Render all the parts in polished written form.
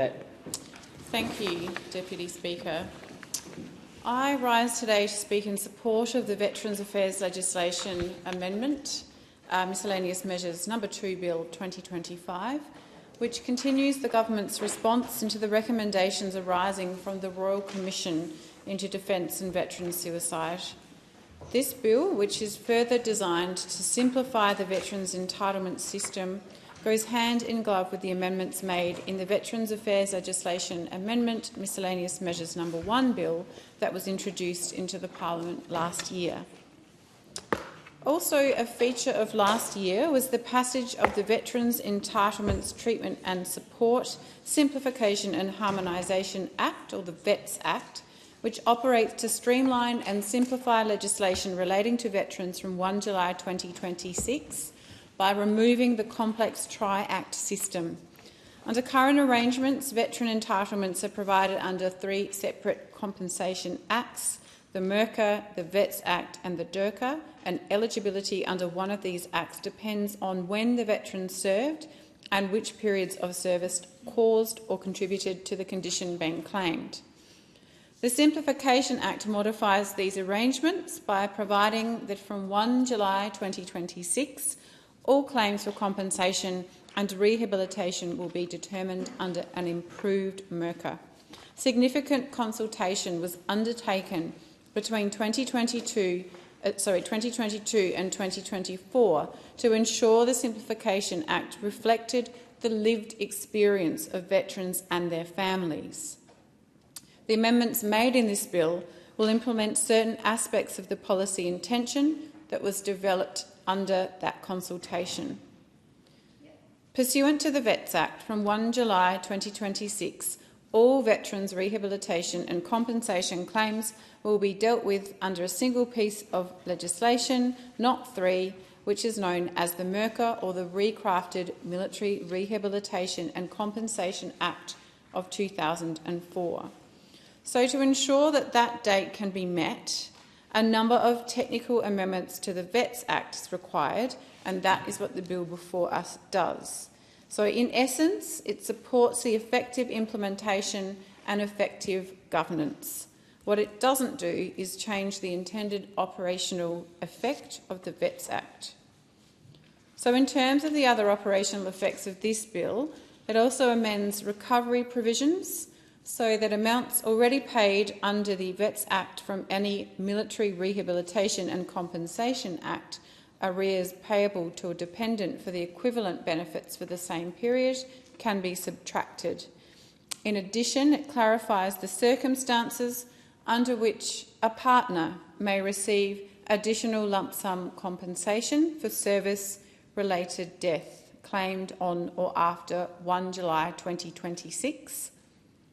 Thank you, Deputy Speaker. I rise today to speak in support of the Veterans Affairs Legislation Amendment, Miscellaneous Measures No. 2 Bill 2025, which continues the Government's response into the recommendations arising from the Royal Commission into Defence and Veterans Suicide. This bill, which is further designed to simplify the Veterans Entitlement System, goes hand in glove with the amendments made in the Veterans Affairs Legislation Amendment Miscellaneous Measures No. 1 Bill that was introduced into the Parliament last year. Also a feature of last year was the passage of the Veterans Entitlements Treatment and Support Simplification and Harmonisation Act, or the VETS Act, which operates to streamline and simplify legislation relating to veterans from 1 July 2026 by removing the complex Tri-Act system. Under current arrangements, veteran entitlements are provided under 3 separate compensation acts: the MERCA, the VETS Act and the DIRCA, and eligibility under one of these acts depends on when the veteran served and which periods of service caused or contributed to the condition being claimed. The Simplification Act modifies these arrangements by providing that from 1 July 2026, all claims for compensation and rehabilitation will be determined under an improved MERCA. Significant consultation was undertaken between 2022 and 2024 to ensure the Simplification Act reflected the lived experience of veterans and their families. The amendments made in this bill will implement certain aspects of the policy intention that was developed under that consultation. Pursuant to the VETS Act, from 1 July 2026, all veterans' rehabilitation and compensation claims will be dealt with under a single piece of legislation, not 3, which is known as the MERCA, or the Recrafted Military Rehabilitation and Compensation Act of 2004. So to ensure that that date can be met, a number of technical amendments to the VETS Act is required, and that is what the bill before us does. So in essence, it supports the effective implementation and effective governance. What it doesn't do is change the intended operational effect of the VETS Act. So in terms of the other operational effects of this bill, it also amends recovery provisions so that amounts already paid under the VETS Act from any Military Rehabilitation and Compensation Act arrears payable to a dependent for the equivalent benefits for the same period can be subtracted. In addition, it clarifies the circumstances under which a partner may receive additional lump sum compensation for service-related death claimed on or after 1 July 2026,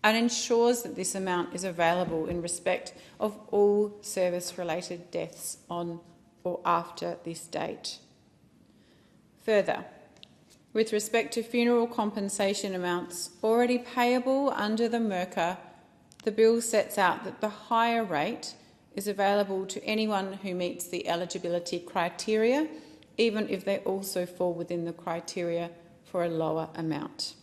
and ensures that this amount is available in respect of all service-related deaths on or after this date. Further, with respect to funeral compensation amounts already payable under the MERCA, the bill sets out that the higher rate is available to anyone who meets the eligibility criteria, even if they also fall within the criteria for a lower amount.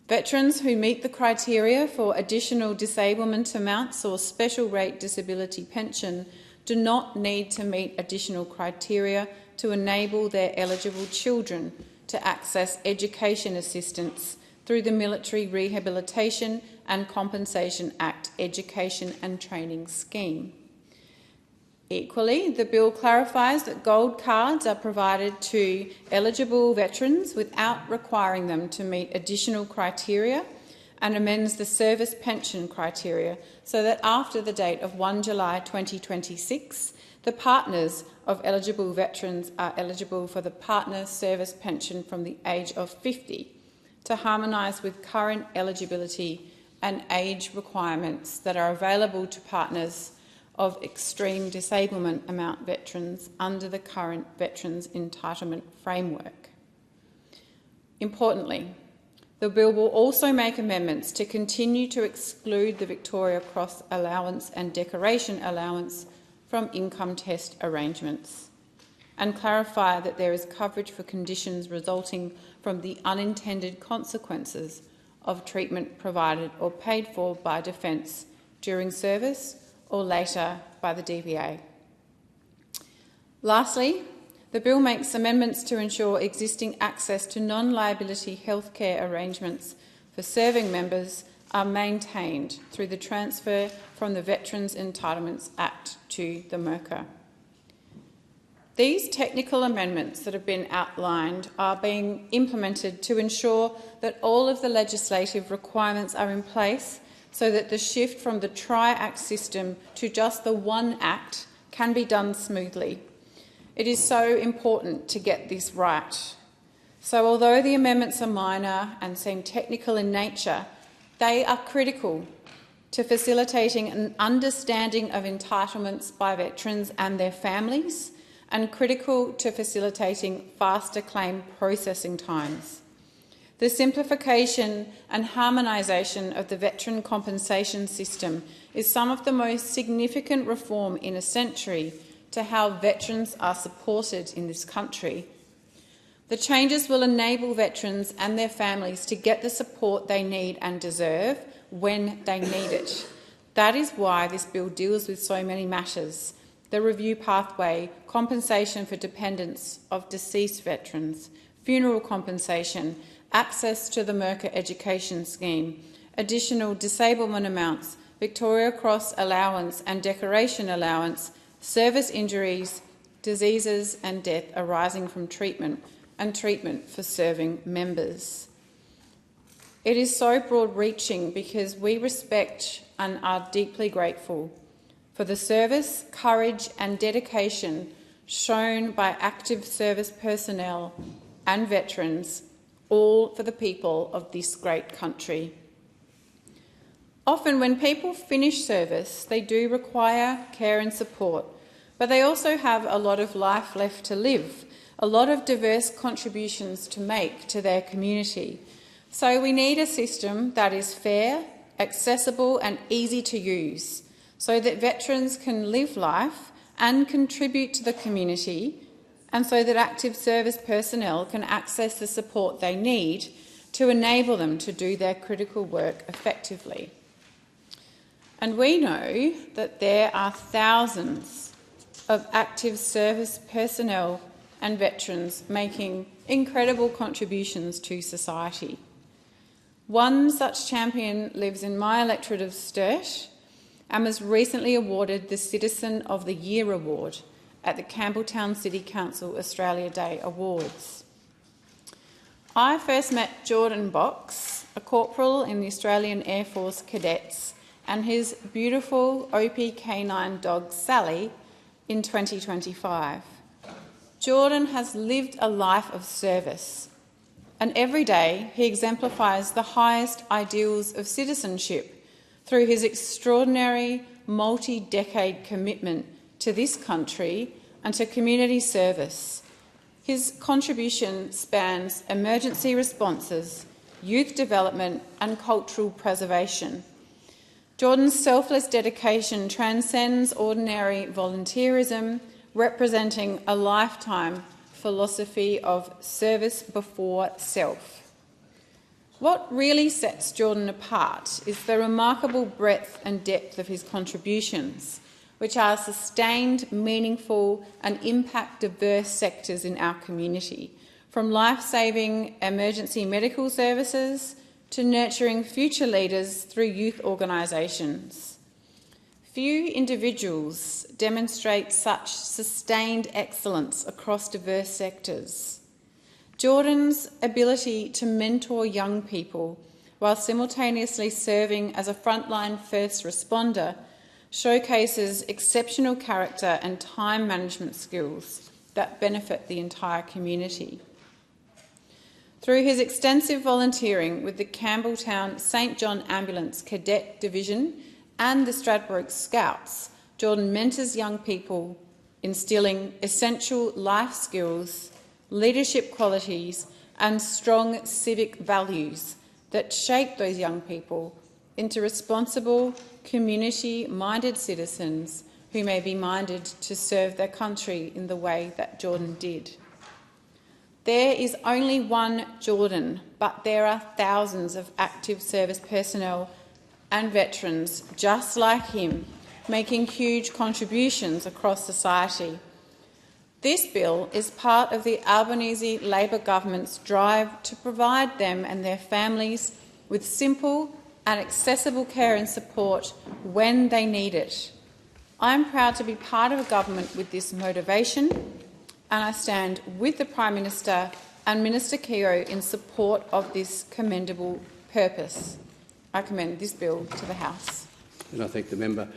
Veterans who meet the criteria for additional disablement amounts or special rate disability pension do not need to meet additional criteria to enable their eligible children to access education assistance through the Military Rehabilitation and Compensation Act Education and Training Scheme. Equally, the bill clarifies that gold cards are provided to eligible veterans without requiring them to meet additional criteria, and amends the service pension criteria so that after the date of 1 July 2026, the partners of eligible veterans are eligible for the partner service pension from the age of 50 to harmonise with current eligibility and age requirements that are available to partners of extreme disablement amount veterans under the current Veterans Entitlement Framework. Importantly, the bill will also make amendments to continue to exclude the Victoria Cross Allowance and Decoration Allowance from income test arrangements, and clarify that there is coverage for conditions resulting from the unintended consequences of treatment provided or paid for by Defence during service or later by the DVA. Lastly, the bill makes amendments to ensure existing access to non-liability healthcare arrangements for serving members are maintained through the transfer from the Veterans Entitlements Act to the MRCA. These technical amendments that have been outlined are being implemented to ensure that all of the legislative requirements are in place so that the shift from the Tri-Act system to just the one Act can be done smoothly. It is so important to get this right. So although the amendments are minor and seem technical in nature, they are critical to facilitating an understanding of entitlements by veterans and their families, and critical to facilitating faster claim processing times. The simplification and harmonisation of the veteran compensation system is some of the most significant reform in a century to how veterans are supported in this country. The changes will enable veterans and their families to get the support they need and deserve when they need it. That is why this bill deals with so many matters: the review pathway, compensation for dependents of deceased veterans, funeral compensation, access to the MRCA education scheme, additional disablement amounts, Victoria Cross allowance and decoration allowance, service injuries, diseases and death arising from treatment, and treatment for serving members. It is so broad-reaching because we respect and are deeply grateful for the service, courage and dedication shown by active service personnel and veterans, all for the people of this great country. Often when people finish service, they do require care and support, but they also have a lot of life left to live, a lot of diverse contributions to make to their community. So we need a system that is fair, accessible and easy to use, so that veterans can live life and contribute to the community, and so that active service personnel can access the support they need to enable them to do their critical work effectively. And we know that there are thousands of active service personnel and veterans making incredible contributions to society. One such champion lives in my electorate of Sturt and was recently awarded the Citizen of the Year Award at the Campbelltown City Council Australia Day Awards. I first met Jordan Box, a corporal in the Australian Air Force Cadets, and his beautiful OPK9 dog Sally in 2025. Jordan has lived a life of service, and every day he exemplifies the highest ideals of citizenship through his extraordinary multi-decade commitment to this country and to community service. His contribution spans emergency responses, youth development and cultural preservation. Jordan's selfless dedication transcends ordinary volunteerism, representing a lifetime philosophy of service before self. What really sets Jordan apart is the remarkable breadth and depth of his contributions, which are sustained, meaningful and impact diverse sectors in our community, from life-saving emergency medical services to nurturing future leaders through youth organisations. Few individuals demonstrate such sustained excellence across diverse sectors. Jordan's ability to mentor young people while simultaneously serving as a frontline first responder showcases exceptional character and time management skills that benefit the entire community. Through his extensive volunteering with the Campbelltown St John Ambulance Cadet Division and the Stradbroke Scouts, Jordan mentors young people, instilling essential life skills, leadership qualities and strong civic values that shape those young people into responsible, community-minded citizens who may be minded to serve their country in the way that Jordan did. There is only one Jordan, but there are thousands of active service personnel and veterans just like him, making huge contributions across society. This bill is part of the Albanese Labor government's drive to provide them and their families with simple and accessible care and support when they need it. I am proud to be part of a government with this motivation, and I stand with the Prime Minister and Minister Keogh in support of this commendable purpose. I commend this bill to the House. And I thank the member.